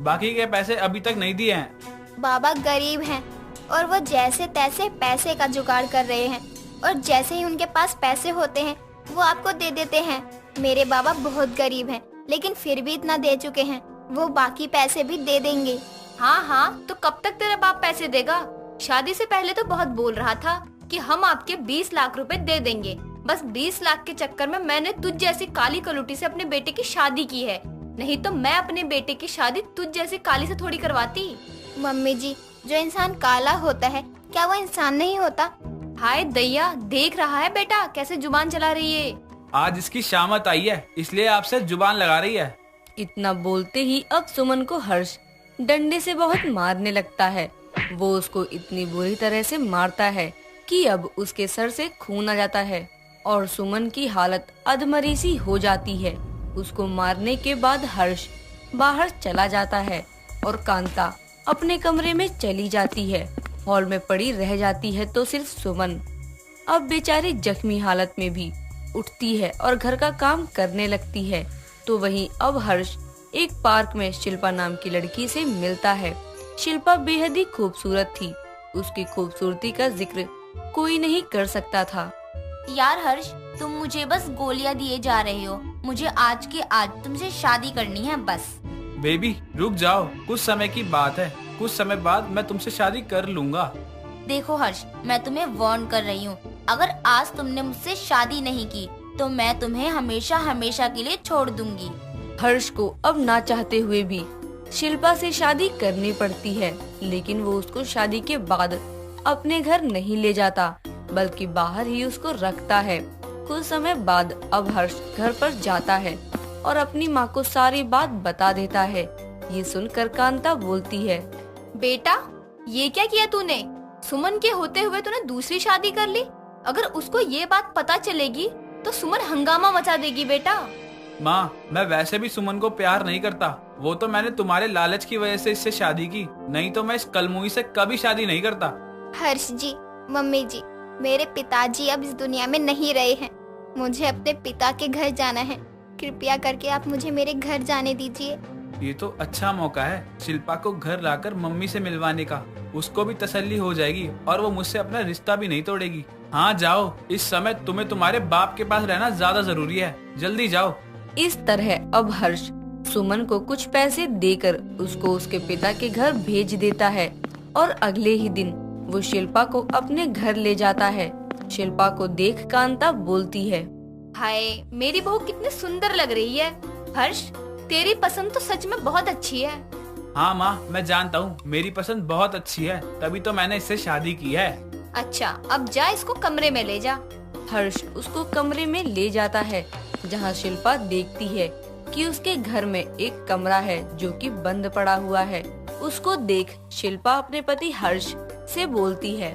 बाकी के पैसे अभी तक नहीं दिए हैं। बाबा गरीब हैं और वो जैसे तैसे पैसे का जुगाड़ कर रहे हैं, और जैसे ही उनके पास पैसे होते हैं वो आपको दे देते हैं। मेरे बाबा बहुत गरीब हैं, लेकिन फिर भी इतना दे चुके हैं, वो बाकी पैसे भी दे देंगे। हाँ हाँ, तो कब तक तेरा बाप पैसे देगा? शादी से पहले तो बहुत बोल रहा था कि हम आपके 20 लाख रुपए दे देंगे। बस 20 लाख के चक्कर में मैंने तुझ जैसी काली कलूटी से अपने बेटे की शादी की है, नहीं तो मैं अपने बेटे की शादी तुझ जैसी काली से थोड़ी करवाती। मम्मी जी, जो इंसान काला होता है क्या वो इंसान नहीं होता? हाय दैया, देख रहा है बेटा कैसे जुबान चला रही है। आज इसकी शामत आई है, इसलिए आपसे जुबान लगा रही है। इतना बोलते ही अब सुमन को हर्ष डंडे से बहुत मारने लगता है। वो उसको इतनी बुरी तरह से मारता है कि अब उसके सर से खून आ जाता है और सुमन की हालत अधमरी सी हो जाती है। उसको मारने के बाद हर्ष बाहर चला जाता है और कांता अपने कमरे में चली जाती है। हॉल में पड़ी रह जाती है तो सिर्फ सुमन। अब बेचारी जख्मी हालत में भी उठती है और घर का काम करने लगती है। तो वहीं अब हर्ष एक पार्क में शिल्पा नाम की लड़की से मिलता है। शिल्पा बेहद ही खूबसूरत थी। उसकी खूबसूरती का जिक्र कोई नहीं कर सकता था। यार हर्ष, तुम मुझे बस गोलियां दिए जा रहे हो। मुझे आज के आज तुमसे शादी करनी है बस। बेबी रुक जाओ, कुछ समय की बात है, कुछ समय बाद मैं तुमसे शादी कर लूंगा। देखो हर्ष, मैं तुम्हें वार्न कर रही हूँ, अगर आज तुमने मुझसे शादी नहीं की तो मैं तुम्हें हमेशा हमेशा के लिए छोड़ दूंगी। हर्ष को अब ना चाहते हुए भी शिल्पा से शादी करनी पड़ती है, लेकिन वो उसको शादी के बाद अपने घर नहीं ले जाता बल्कि बाहर ही उसको रखता है। कुछ समय बाद अब हर्ष घर पर जाता है और अपनी माँ को सारी बात बता देता है। ये सुनकर कांता बोलती है, बेटा ये क्या किया तूने? सुमन के होते हुए तूने दूसरी शादी कर ली। अगर उसको ये बात पता चलेगी तो सुमन हंगामा मचा देगी बेटा। माँ, मैं वैसे भी सुमन को प्यार नहीं करता। वो तो मैंने तुम्हारे लालच की वजह से इससे शादी की, नहीं तो मैं इस कलमुही से कभी शादी नहीं करता। हर्ष जी, मम्मी जी, मेरे पिताजी अब इस दुनिया में नहीं रहे हैं। मुझे अपने पिता के घर जाना है। कृपया करके आप मुझे मेरे घर जाने दीजिए। ये तो अच्छा मौका है शिल्पा को घर लाकर मम्मी से मिलवाने का। उसको भी तसल्ली हो जाएगी और वो मुझसे अपना रिश्ता भी नहीं तोड़ेगी। हाँ जाओ, इस समय तुम्हें तुम्हारे बाप के पास रहना ज्यादा जरूरी है, जल्दी जाओ। इस तरह अब हर्ष सुमन को कुछ पैसे देकर उसको उसके पिता के घर भेज देता है और अगले ही दिन वो शिल्पा को अपने घर ले जाता है। शिल्पा को देख कांता बोलती है, हाय मेरी बहू कितनी सुंदर लग रही है। हर्ष, तेरी पसंद तो सच में बहुत अच्छी है। हाँ माँ, मैं जानता हूँ मेरी पसंद बहुत अच्छी है, तभी तो मैंने इससे शादी की है। अच्छा, अब जा इसको कमरे में ले जा। हर्ष उसको कमरे में ले जाता है जहाँ शिल्पा देखती है कि उसके घर में एक कमरा है जो कि बंद पड़ा हुआ है। उसको देख शिल्पा अपने पति हर्ष से बोलती है,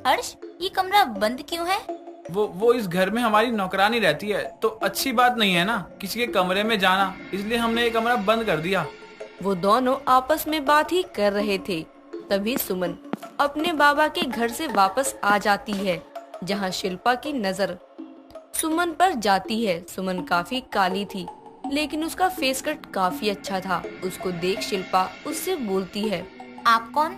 हर्ष, ये कमरा बंद क्यों है? वो इस घर में हमारी नौकरानी रहती है, तो अच्छी बात नहीं है ना किसी के कमरे में जाना, इसलिए हमने ये कमरा बंद कर दिया। वो दोनों आपस में बात ही कर रहे थे। तभी सुमन अपने बाबा के घर से वापस आ जाती है जहाँ शिल्पा की नजर सुमन पर जाती है। सुमन काफी काली थी लेकिन उसका फेस कट काफी अच्छा था। उसको देख शिल्पा उससे बोलती है, आप कौन?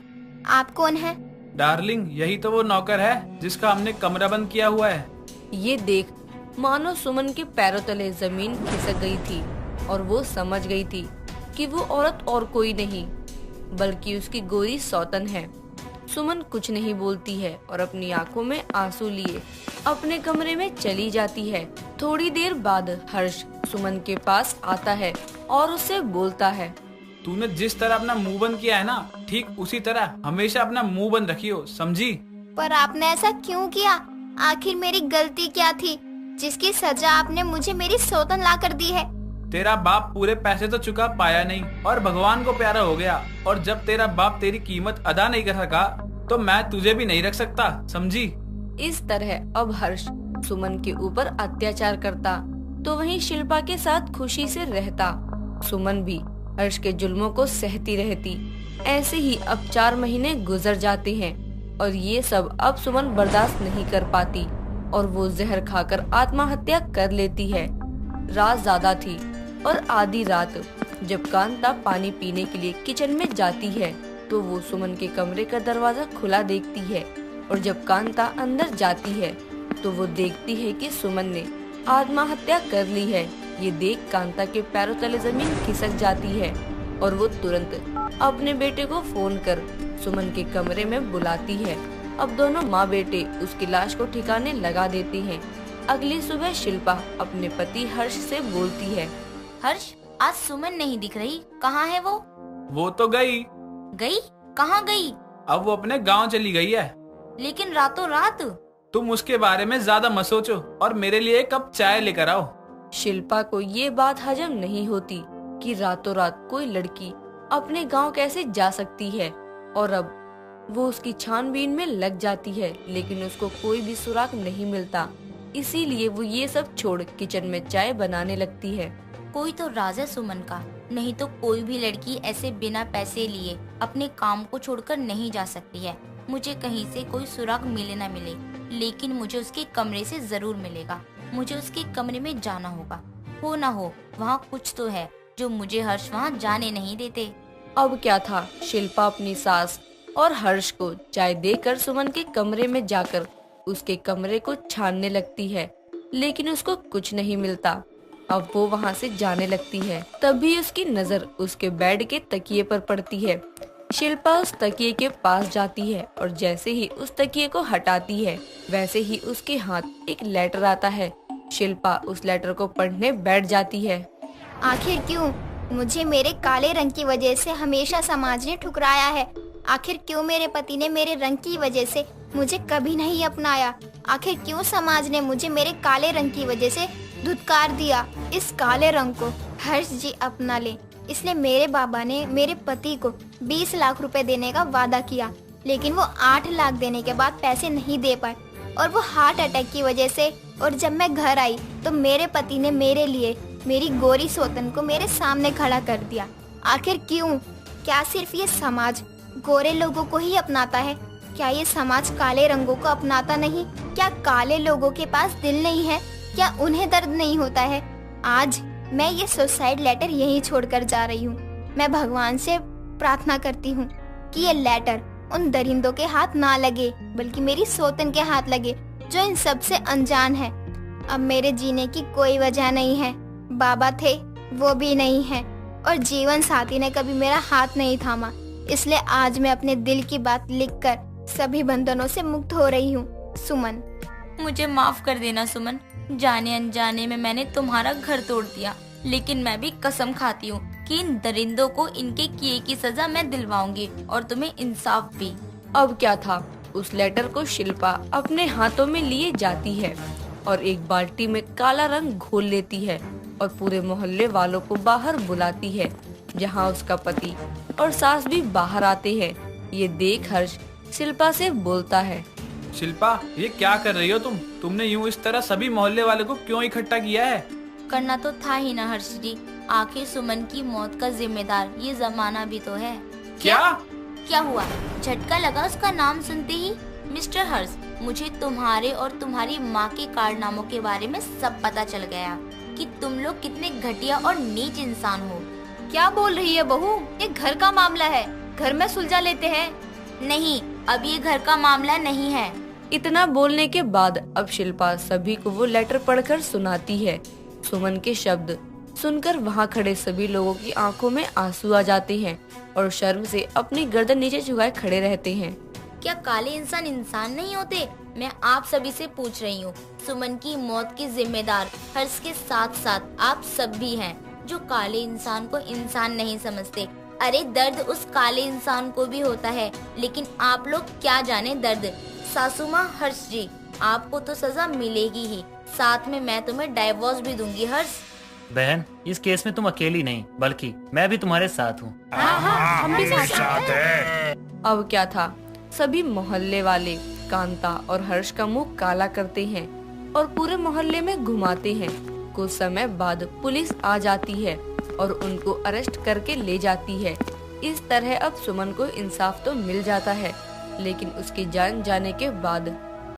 आप कौन है? डार्लिंग, यही तो वो नौकर है जिसका हमने कमरा बंद किया हुआ है। ये देख मानो सुमन के पैरों तले जमीन खिसक गई थी और वो समझ गई थी कि वो औरत और कोई नहीं बल्कि उसकी गोरी सौतन है। सुमन कुछ नहीं बोलती है और अपनी आंखों में आंसू लिए अपने कमरे में चली जाती है। थोड़ी देर बाद हर्ष सुमन के पास आता है और उससे बोलता है, तूने जिस तरह अपना मुंह बंद किया है ना, ठीक उसी तरह हमेशा अपना मुंह बंद रखियो, समझी? पर आपने ऐसा क्यों किया? आखिर मेरी गलती क्या थी जिसकी सजा आपने मुझे मेरी सौतन ला कर दी है? तेरा बाप पूरे पैसे तो चुका पाया नहीं और भगवान को प्यारा हो गया, और जब तेरा बाप तेरी कीमत अदा नहीं कर सका तो मैं तुझे भी नहीं रख सकता, समझी? इस तरह अब हर्ष सुमन के ऊपर अत्याचार करता तो वहीं शिल्पा के साथ खुशी से रहता। सुमन भी हर्ष के जुल्मों को सहती रहती। ऐसे ही अब 4 महीने गुजर जाते हैं और ये सब अब सुमन बर्दाश्त नहीं कर पाती और वो जहर खाकर आत्महत्या कर लेती है। रात ज्यादा थी और आधी रात जब कांता पानी पीने के लिए किचन में जाती है तो वो सुमन के कमरे का दरवाजा खुला देखती है, और जब कांता अंदर जाती है तो वो देखती है कि सुमन ने आत्महत्या कर ली है। ये देख कांता के पैरों तले जमीन खिसक जाती है और वो तुरंत अपने बेटे को फोन कर सुमन के कमरे में बुलाती है। अब दोनों माँ बेटे उसकी लाश को ठिकाने लगा देती हैं। अगली सुबह शिल्पा अपने पति हर्ष से बोलती है, हर्ष, आज सुमन नहीं दिख रही, कहाँ है वो? वो तो गई। गई? कहाँ गई? अब वो अपने गांव चली गई है। लेकिन रातों रात? तुम उसके बारे में ज्यादा मत सोचो और मेरे लिए एक कप चाय लेकर आओ। शिल्पा को ये बात हजम नहीं होती कि रातों रात कोई लड़की अपने गांव कैसे जा सकती है, और अब वो उसकी छानबीन में लग जाती है, लेकिन उसको कोई भी सुराग नहीं मिलता। इसीलिए वो ये सब छोड़ किचन में चाय बनाने लगती है। कोई तो राज है सुमन का, नहीं तो कोई भी लड़की ऐसे बिना पैसे लिए अपने काम को छोड़कर नहीं जा सकती है। मुझे कहीं से कोई सुराग मिले ना मिले, लेकिन मुझे उसके कमरे से जरूर मिलेगा। मुझे उसके कमरे में जाना होगा। हो ना हो वहाँ कुछ तो है जो मुझे हर्ष वहाँ जाने नहीं देते। अब क्या था, शिल्पा अपनी सास और हर्ष को चाय देकर सुमन के कमरे में जाकर उसके कमरे को छानने लगती है, लेकिन उसको कुछ नहीं मिलता। अब वो वहाँ से जाने लगती है, तभी उसकी नजर उसके बेड के तकिए पर पड़ती है। शिल्पा उस तकिए के पास जाती है और जैसे ही उस तकिए को हटाती है वैसे ही उसके हाथ एक लेटर आता है। शिल्पा उस लेटर को पढ़ने बैठ जाती है। आखिर क्यों मुझे मेरे काले रंग की वजह से हमेशा समाज ने ठुकराया है? आखिर क्यों मेरे पति ने मेरे रंग की वजह से मुझे कभी नहीं अपनाया? आखिर क्यों समाज ने मुझे मेरे काले रंग की वजह से धुतकार दिया? इस काले रंग को हर्ष जी अपना ले, इसलिए मेरे बाबा ने मेरे पति को 20 लाख रुपए देने का वादा किया, लेकिन वो 8 लाख देने के बाद पैसे नहीं दे पाए, और वो हार्ट अटैक की वजह से। और जब मैं घर आई तो मेरे पति ने मेरे लिए मेरी गोरी सौतन को मेरे सामने खड़ा कर दिया। आखिर क्यों? क्या सिर्फ ये समाज गोरे लोगों को ही अपनाता है? क्या ये समाज काले रंगों को अपनाता नहीं? क्या काले लोगों के पास दिल नहीं है? क्या उन्हें दर्द नहीं होता है? आज मैं ये सुसाइड लेटर यहीं छोड़कर जा रही हूँ। मैं भगवान से प्रार्थना करती हूँ कि ये लेटर उन दरिंदों के हाथ ना लगे, बल्कि मेरी सौतन के हाथ लगे जो इन सब से अनजान है। अब मेरे जीने की कोई वजह नहीं है। बाबा थे, वो भी नहीं है, और जीवन साथी ने कभी मेरा हाथ नहीं थामा। इसलिए आज मैं अपने दिल की बात लिखकर सभी बंधनों से मुक्त हो रही हूँ। सुमन, मुझे माफ कर देना सुमन, जाने अनजाने में मैंने तुम्हारा घर तोड़ दिया, लेकिन मैं भी कसम खाती हूँ कि इन दरिंदों को इनके किए की सजा मैं दिलवाऊंगी और तुम्हें इंसाफ भी। अब क्या था, उस लेटर को शिल्पा अपने हाथों में लिए जाती है और एक बाल्टी में काला रंग घोल लेती है और पूरे मोहल्ले वालों को बाहर बुलाती है, जहाँ उसका पति और सास भी बाहर आते हैं। ये देख हर्ष शिल्पा से बोलता है, शिल्पा, ये क्या कर रही हो तुम? तुमने यूं इस तरह सभी मोहल्ले वाले को क्यों इकट्ठा किया है? करना तो था ही ना हर्ष जी, आखिर सुमन की मौत का जिम्मेदार ये जमाना भी तो है। क्या हुआ? झटका लगा उसका नाम सुनते ही? मिस्टर हर्ष, मुझे तुम्हारे और तुम्हारी माँ के कारनामों के बारे में सब पता चल गया कि तुम लोग कितने घटिया और नीच इंसान हो। क्या बोल रही है बहू? ये घर का मामला है, घर में सुलझा लेते हैं। नहीं, अब ये घर का मामला नहीं है। इतना बोलने के बाद अब शिल्पा सभी को वो लेटर पढ़कर सुनाती है। सुमन के शब्द सुनकर वहाँ खड़े सभी लोगों की आंखों में आंसू आ जाते हैं और शर्म से अपनी गर्दन नीचे झुकाए खड़े रहते हैं। क्या काले इंसान इंसान नहीं होते? मैं आप सभी से पूछ रही हूँ। सुमन की मौत के जिम्मेदार हर्ष के साथ साथ आप सब भी हैं, जो काले इंसान को इंसान नहीं समझते। अरे दर्द उस काले इंसान को भी होता है, लेकिन आप लोग क्या जाने दर्द। सासू माँ, हर्ष जी, आपको तो सजा मिलेगी ही, साथ में मैं तुम्हें डाइवोर्स भी दूंगी। हर्ष बहन, इस केस में तुम अकेली नहीं बल्कि मैं भी तुम्हारे साथ हूँ। हम भी साथ हैं। अब क्या था, सभी मोहल्ले वाले कांता और हर्ष का मुंह काला करते हैं और पूरे मोहल्ले में घुमाते हैं। कुछ समय बाद पुलिस आ जाती है और उनको अरेस्ट करके ले जाती है। इस तरह अब सुमन को इंसाफ तो मिल जाता है, लेकिन उसकी जान जाने के बाद